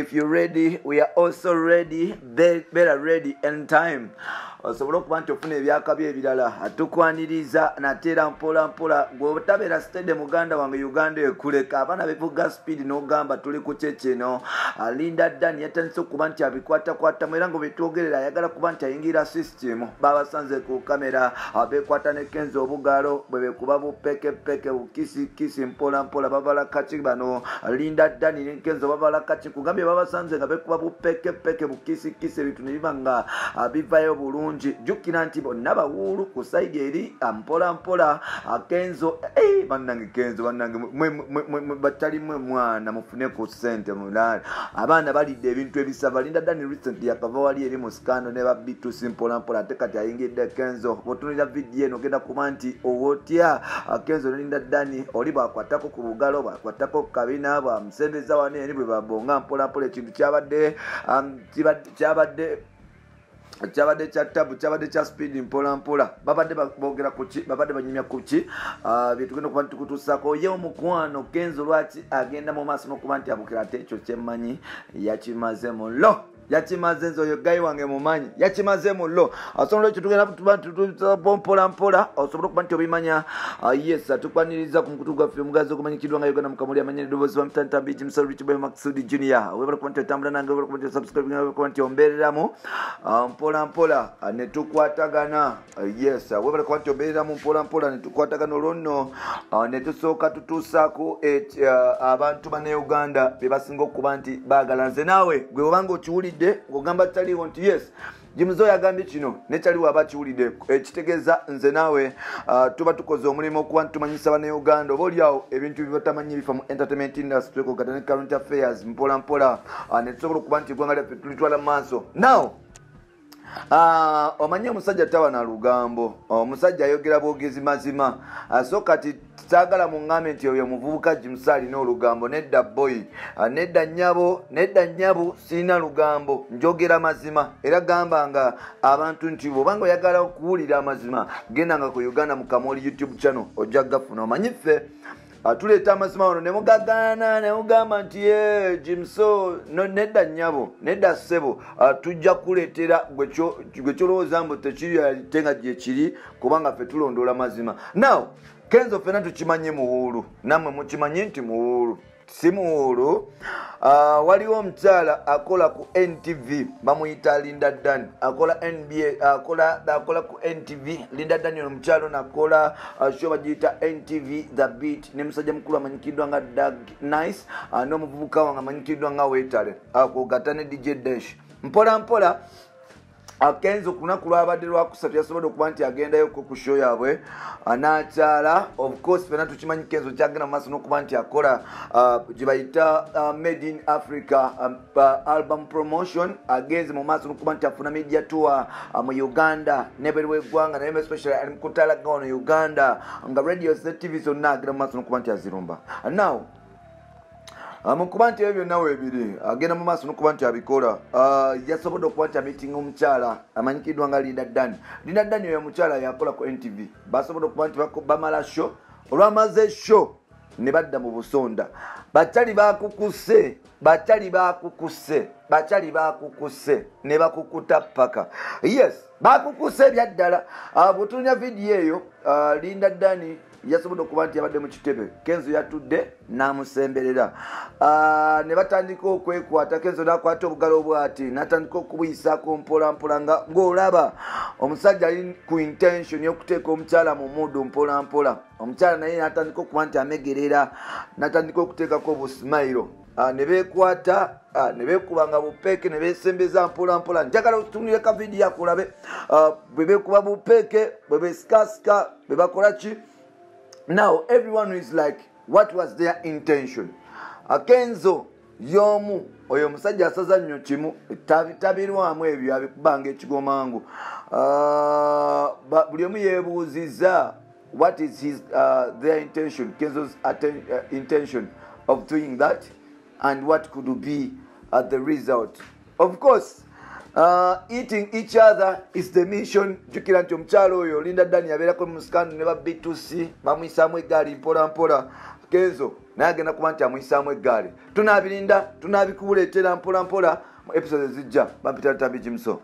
if you're ready, we are also ready. Better ready in time. Osobola okuba nti ofuna ebyakabi ebirala tukwaniriza natera mpola mpola gwotabera stade muganda wange Uganda ekuleka abaana bevuga speed n'ogamba tuli ku kyekino Linda Dan yatandise okuba nti abikwata mwera ngo betwogerera ayagala kuba nti ayingira system babasanze ku kamera abekwata ne Kenzo obugalo bwe bekuba bupeke bukisi mpola mpola babala kachi bano Linda Dan ne Kenzo babala kachi kugambye babasanze nga bekuba bupeke bukisi ebintu nibanga abivayo bulungi jukira nti bonna bawulu ku side eri ampola mpola Kenzo bannange Kenzo bannange batali mwana mufune ku sente mulala abaana balidde ebintu ebisava Linda Dan recently yakava wali eri mu scandal ne babitu simpola mpola ate kati ayingidde Kenzo botunira video eno genda kuba nti owotya Kenzo ne Linda Dan oli bakwatako ku bugalo bakwatako ku kabina bamusembeza wane eri bwe babonga mpola mpola ekintu cyabadde kya tabu cyabadde kya speed mpola mpola babadde bogera kuki babadde banyumya kuki bitugenda kuba tukutusako ye omukwano Kenzo lwaki agenda mu maaso n'okuba nti abukira ate ekyo kyemmanyi yakimaze mu lo yakimaze nzo yo gayi wange mumanyi yakimaze mu lo asonolo kitugenda mpola mpola osobola kuba nti obimanya yes atukwaniriza ku mukutu gwaffe omugazi okumanyikidwa nga Uganda mukamuli amanya eddoboozi wa mutanta biji Msalo Rich Boy Maxudi Junior webala kuba nti otambula nange webala kuba nti subscribe webala kuba nti ombeereramu mpola mpola ne tukwatagana yes webala kuba nti ombeereramu mpola mpola ne tukwatagana olwonno ne tusooka tutuusaako abantu bane Uganda be basinga okuba nti baagala nze naawe gwe obanga okiwulidde ngogamba taliwo nti yes Jimzo yagambye kino nekyaliwo abakiwulidde ekitegeeza nze naawe tuba tukoze omulimu okuba ntumanyisa bane Uganda oba oliawo ebintu bibatamanyi bifa mu entertainment industry kugata ne current affairs mpola mpola ne tusobola okuba nti eggwanga lyaffe tulitwala maaso now omanye omusajja tawa na lugambo omusajja ayogera bwogezi mazima so kati sagala mungambe nti oyo muvubuka Jimsali n'olugambo nedda boy nedda nyabo sina lugambo njogera mazima era gamba nga abantu nti bobanga oyagala okuwulira amazima genda nga ku Uganda mu Kamoli YouTube channel ojja gafuna omanyiffe tuleeta amazima wano ne mugagana ne mugamba nti Jimso nedda nyabo nedda sebo tujja kuleetera gwe kyolowooza mbu tekiri ate nga gye kiri kubanga ffe tulondoola mazima now Kenzo fena tukimanye muwulu namwe mukimanye nti muwulu si muwulu waliwo omukyala akola ku NTV bamuyita Linda Dan akola NBA akola ku NTV Linda Dan ono mukyala nakola show bagiyita NTV The Beat ne musajja mukulu amanyikiddwa nga Doug Nice n'omuvubuka wange amanyikiddwa nga Wetale akogata ne DJ Dash mpola mpola Kenzo kunaku lwabadde lwakusatu yasobodde okuba nti agendayo ku show yaabwe anakyala of course fena tukimanyi Kenzo kyagenda mu maaso n'okuba nti akola gye bayita Made in Africa album promotion agenze mu maaso n'okuba nti afuna media tour mu Uganda n'eberi w'eggwanga naye especially ali mu kutalaga wano Uganda nga radio TV zonna agenda mu maaso n'okuba nti azirumba now mukuba nti ebyo nawe ebiri agenda mu maaso n'okuba nti abikola yasobodde okuba nti amitinga omukyala amanyikiddwa nga Linda Dan oyo omukyala yakola ku NTV basobodde okuba nti bamala show olwamaze show ne badda mu busonda bakyali bakukuse ne bakukuta paka yes bakukuse ebyaddala bwetunya video eyo Linda Dan yasobodde okuba nti yabadde mu kitebe Kenzo yatudde n'amusemberera ne batandika okwekwata Kenzo n'akwata obugalo bw'ati n'atandika okubuyisaako mpola mpola ng'olaba omusajja ali ku intention y'okuteeka omukyala mu mudu mpola mpola omukyala naye n'atandika okuba nti amegerera n'atandika okuteekako obusimayiro ne beekwata ne beekubanga bupeeke ne beesembeza mpola mpola njagala otutunulire ka vidiyo akulabe bwe beekuba bupeeke bwe beesikasika bwe bakola ki. Now everyone is like, what was their intention? Kenzo yomu oyo musajja asaza nnyo kimu tabirwamu ebyo abikubanga ekigomangu buli omu yeebuuziza what is their intention, Kenzo's intention of doing that and what could be the result. Of course eating each other is the mission. Jukira nti omukyalo oyo Linda Dan yabeerako mu scandal ne ba B2C bamuyisaamu eggaali mpola mpola Kenzo naye agenda kuba nti amuyisaamu eggaali. Tunaabirinda, tunaabikubuleetera mpola mpola mu episode ezijja. Bampita Tabi Jimso.